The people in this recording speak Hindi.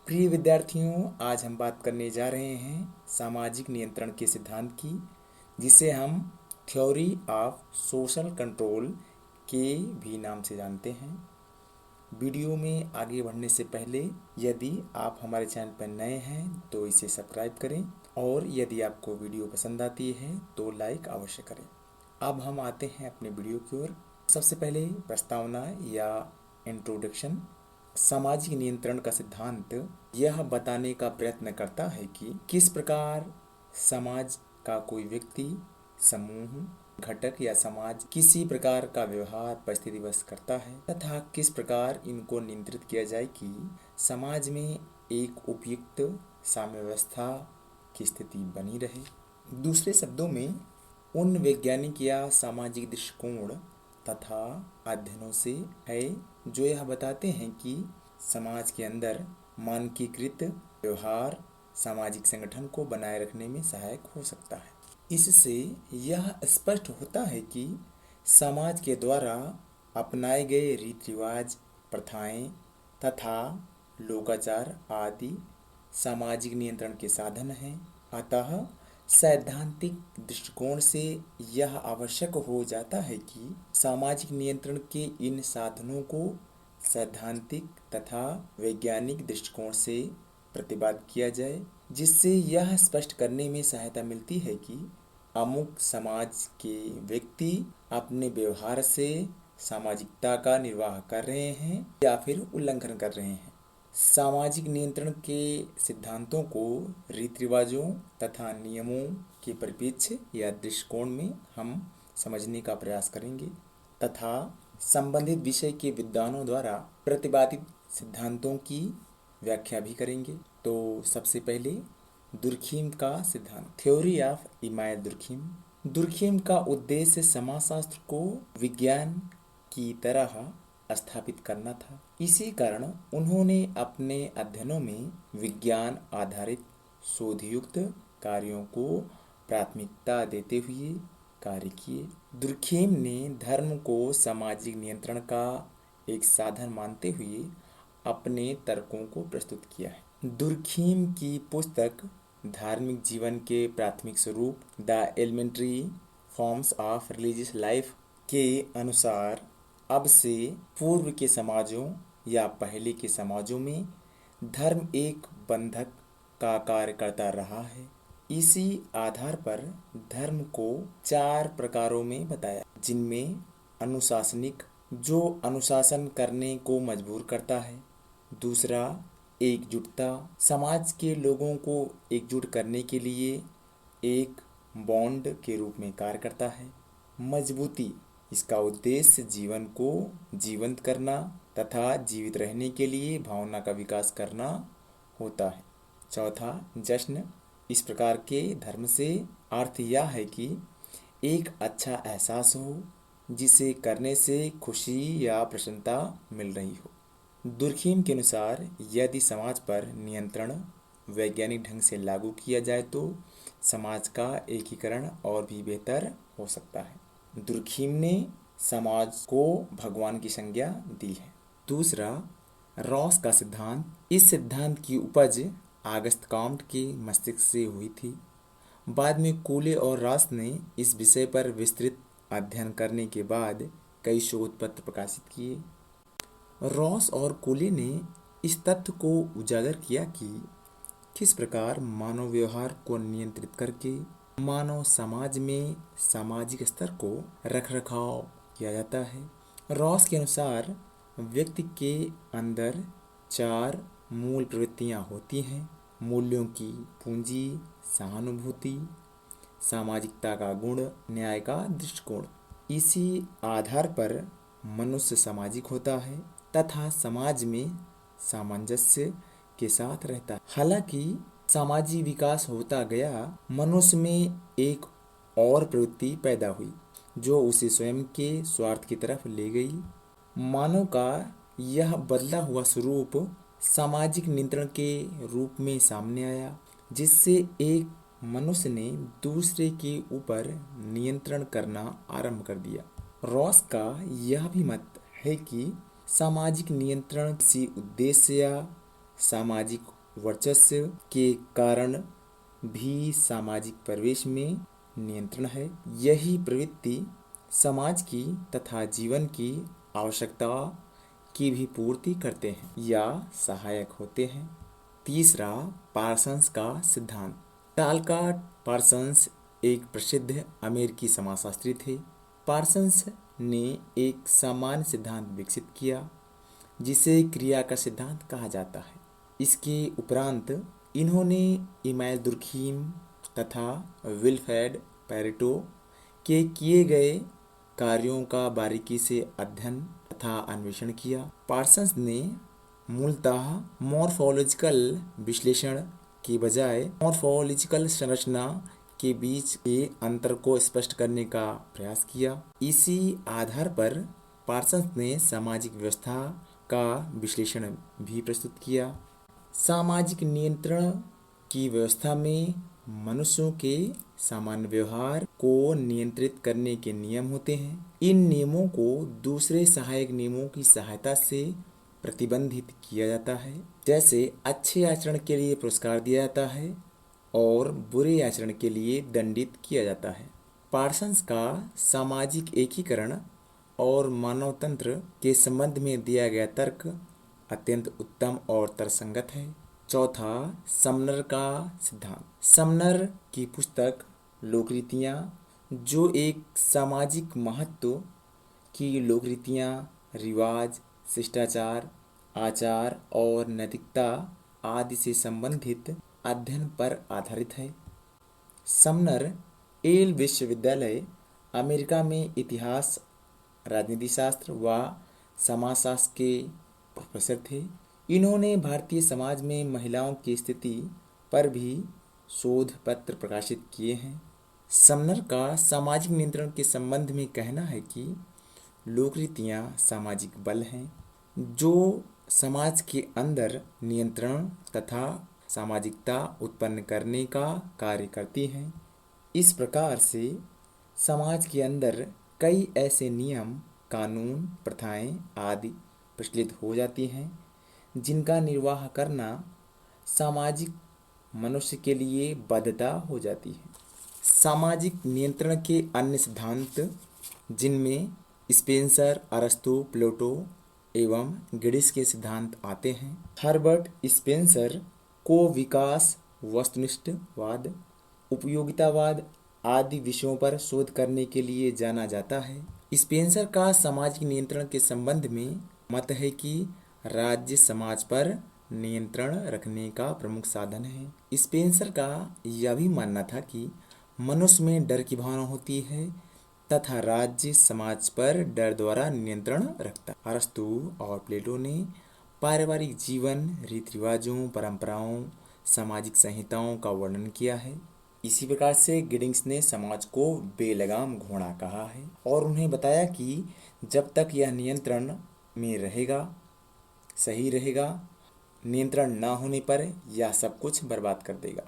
प्रिय विद्यार्थियों, आज हम बात करने जा रहे हैं सामाजिक नियंत्रण के सिद्धांत की, जिसे हम थ्योरी ऑफ सोशल कंट्रोल के भी नाम से जानते हैं। वीडियो में आगे बढ़ने से पहले यदि आप हमारे चैनल पर नए हैं तो इसे सब्सक्राइब करें और यदि आपको वीडियो पसंद आती है तो लाइक अवश्य करें। अब हम आते हैं अपने वीडियो की ओर। सबसे पहले प्रस्तावना या इंट्रोडक्शन। सामाजिक नियंत्रण का सिद्धांत यह बताने का प्रयत्न करता है कि किस प्रकार समाज का कोई व्यक्ति, समूह, घटक या समाज किसी प्रकार का व्यवहार परिस्थितिवश करता है तथा किस प्रकार इनको नियंत्रित किया जाए कि समाज में एक उपयुक्त साम्य व्यवस्था की स्थिति बनी रहे। दूसरे शब्दों में, उन वैज्ञानिक या सामाजिक दृष्टिकोण तथा अध्ययनों से है जो यह बताते हैं कि समाज के अंदर मानकीकृत व्यवहार सामाजिक संगठन को बनाए रखने में सहायक हो सकता है। इससे यह स्पष्ट होता है कि समाज के द्वारा अपनाए गए रीति रिवाज, प्रथाएं तथा लोकाचार आदि सामाजिक नियंत्रण के साधन हैं। अतः सैद्धांतिक दृष्टिकोण से यह आवश्यक हो जाता है कि सामाजिक नियंत्रण के इन साधनों को सैद्धांतिक तथा वैज्ञानिक दृष्टिकोण से प्रतिपादित किया जाए, जिससे यह स्पष्ट करने में सहायता मिलती है कि अमुक समाज के व्यक्ति अपने व्यवहार से सामाजिकता का निर्वाह कर रहे हैं या फिर उल्लंघन कर रहे हैं। सामाजिक नियंत्रण के सिद्धांतों को रीति रिवाजों तथा नियमों के परिप्रेक्ष्य या दृष्टिकोण में हम समझने का प्रयास करेंगे तथा संबंधित विषय के विद्वानों द्वारा प्रतिपादित सिद्धांतों की व्याख्या भी करेंगे। तो सबसे पहले दुर्खीम का सिद्धांत, theory of EMI Durkheim. Durkheim का उद्देश्य समाजशास्त्र को विज्ञान की तरह स्थापित करना था। इसी कारण उन्होंने अपने अध्ययनों में विज्ञान आधारित शोधयुक्त कार्यों को प्राथमिकता देते हुए कार्य किए। दुर्खीम ने धर्म को सामाजिक नियंत्रण का एक साधन मानते हुए अपने तर्कों को प्रस्तुत किया है। दुर्खीम की पुस्तक धार्मिक जीवन के प्राथमिक स्वरूप, the elementary forms of religious life के अनुसार अब से पूर्व के समाजों या पहले के समाजों में धर्म एक बंधक का कार्य करता रहा है। इसी आधार पर धर्म को 4 प्रकारों में बताया, जिनमें अनुशासनिक, जो अनुशासन करने को मजबूर करता है। दूसरा, एकजुटता, समाज के लोगों को एकजुट करने के लिए एक बॉन्ड के रूप में कार्य करता है। मजबूती, इसका उद्देश्य जीवन को जीवंत करना तथा जीवित रहने के लिए भावना का विकास करना होता है। चौथा, जश्न, इस प्रकार के धर्म से अर्थ यह है कि एक अच्छा एहसास हो जिसे करने से खुशी या प्रसन्नता मिल रही हो। दुर्खीम के अनुसार यदि समाज पर नियंत्रण वैज्ञानिक ढंग से लागू किया जाए तो समाज का एकीकरण और भी बेहतर हो सकता है। दुर्खीम ने समाज को भगवान की संज्ञा दी है। दूसरा, रॉस का सिद्धांत। इस सिद्धांत की उपज ऑगस्ट कॉम्ट के मस्तिष्क से हुई थी। बाद में कूले और रॉस ने इस विषय पर विस्तृत अध्ययन करने के बाद कई शोध पत्र प्रकाशित किए। रॉस और कूले ने इस तथ्य को उजागर किया कि किस प्रकार मानव व्यवहार को नियंत्रित करके मानव समाज में सामाजिक स्तर को रखरखाव किया जाता है। रॉस के अनुसार व्यक्ति के अंदर 4 मूल प्रवृत्तियां होती हैं: मूल्यों की पूंजी, सहानुभूति, सामाजिकता का गुण, न्याय का दृष्टिकोण। इसी आधार पर मनुष्य सामाजिक होता है तथा समाज में सामंजस्य के साथ रहता है। हालांकि सामाजिक विकास होता गया, मनुष्य में एक और प्रवृत्ति पैदा हुई जो उसे स्वयं के स्वार्थ की तरफ ले गई। मानव का यह बदला हुआ स्वरूप सामाजिक नियंत्रण के रूप में सामने आया, जिससे एक मनुष्य ने दूसरे के ऊपर नियंत्रण करना आरंभ कर दिया। रॉस का यह भी मत है कि सामाजिक नियंत्रण किसी उद्देश्य या सामाजिक वर्चस्व के कारण भी सामाजिक परिवेश में नियंत्रण है। यही प्रवृत्ति समाज की तथा जीवन की आवश्यकता की भी पूर्ति करते हैं या सहायक होते हैं। तीसरा, पार्सन्स का सिद्धांत। टाल्का पार्सन्स एक प्रसिद्ध अमेरिकी समाजशास्त्री थे। पार्सन्स ने एक सामान्य सिद्धांत विकसित किया जिसे क्रिया का सिद्धांत कहा जाता है। इसके उपरांत इन्होंने इमाइल दुर्खीम तथा विल्फ्रेड पेरेटो के किए गए कार्यों का बारीकी से अध्ययन तथा अन्वेषण किया। पार्सन्स ने मूलतः मॉर्फोलॉजिकल विश्लेषण की बजाय मॉर्फोलॉजिकल संरचना के बीच के अंतर को स्पष्ट करने का प्रयास किया। इसी आधार पर पार्सन्स ने सामाजिक व्यवस्था का विश्लेषण भी प्रस्तुत किया। सामाजिक नियंत्रण की व्यवस्था में मनुष्यों के सामान्य व्यवहार को नियंत्रित करने के नियम होते हैं। इन नियमों को दूसरे सहायक नियमों की सहायता से प्रतिबंधित किया जाता है। जैसे अच्छे आचरण के लिए पुरस्कार दिया जाता है और बुरे आचरण के लिए दंडित किया जाता है। पार्सन्स का सामाजिक एकीकरण और मानवतंत्र के संबंध में दिया गया तर्क अत्यंत उत्तम और तर्कसंगत है। चौथा, समनर का सिद्धांत। समनर की पुस्तक लोकरीतियाँ, जो एक सामाजिक महत्व की लोकरीतियाँ, रिवाज, शिष्टाचार, आचार और नैतिकता आदि से संबंधित अध्ययन पर आधारित है। समनर येल विश्वविद्यालय अमेरिका में इतिहास, राजनीति शास्त्र व समाजशास्त्र के प्रोफेसर थे। इन्होंने भारतीय समाज में महिलाओं की स्थिति पर भी शोध पत्र प्रकाशित किए हैं। समनर का सामाजिक नियंत्रण के संबंध में कहना है कि लोकरीतियाँ सामाजिक बल हैं जो समाज के अंदर नियंत्रण तथा सामाजिकता उत्पन्न करने का कार्य करती हैं। इस प्रकार से समाज के अंदर कई ऐसे नियम, कानून, प्रथाएं आदि प्रचलित हो जाती हैं जिनका निर्वाह करना सामाजिक मनुष्य के लिए बाध्यता हो जाती है। सामाजिक नियंत्रण के अन्य सिद्धांत, जिनमें स्पेंसर, अरस्तु, प्लेटो एवं गिडिस के सिद्धांत आते हैं। हर्बर्ट स्पेंसर को विकास, वस्तुनिष्ठवाद, उपयोगितावाद आदि विषयों पर शोध करने के लिए जाना जाता है। स्पेंसर का सामाजिक नियंत्रण के संबंध में मत है कि राज्य समाज पर नियंत्रण रखने का प्रमुख साधन है। स्पेंसर का यह भी मानना था कि मनुष्य में डर की भावना होती है तथा राज्य समाज पर डर द्वारा नियंत्रण रखता। अरस्तु और प्लेटो ने पारिवारिक जीवन, रीति रिवाजों, परंपराओं, सामाजिक संहिताओं का वर्णन किया है। इसी प्रकार से गिडिंग्स ने समाज को बेलगाम घोड़ा कहा है और उन्हें बताया कि जब तक यह नियंत्रण में रहेगा, सही रहेगा, नियंत्रण ना होने पर यह सब कुछ बर्बाद कर देगा।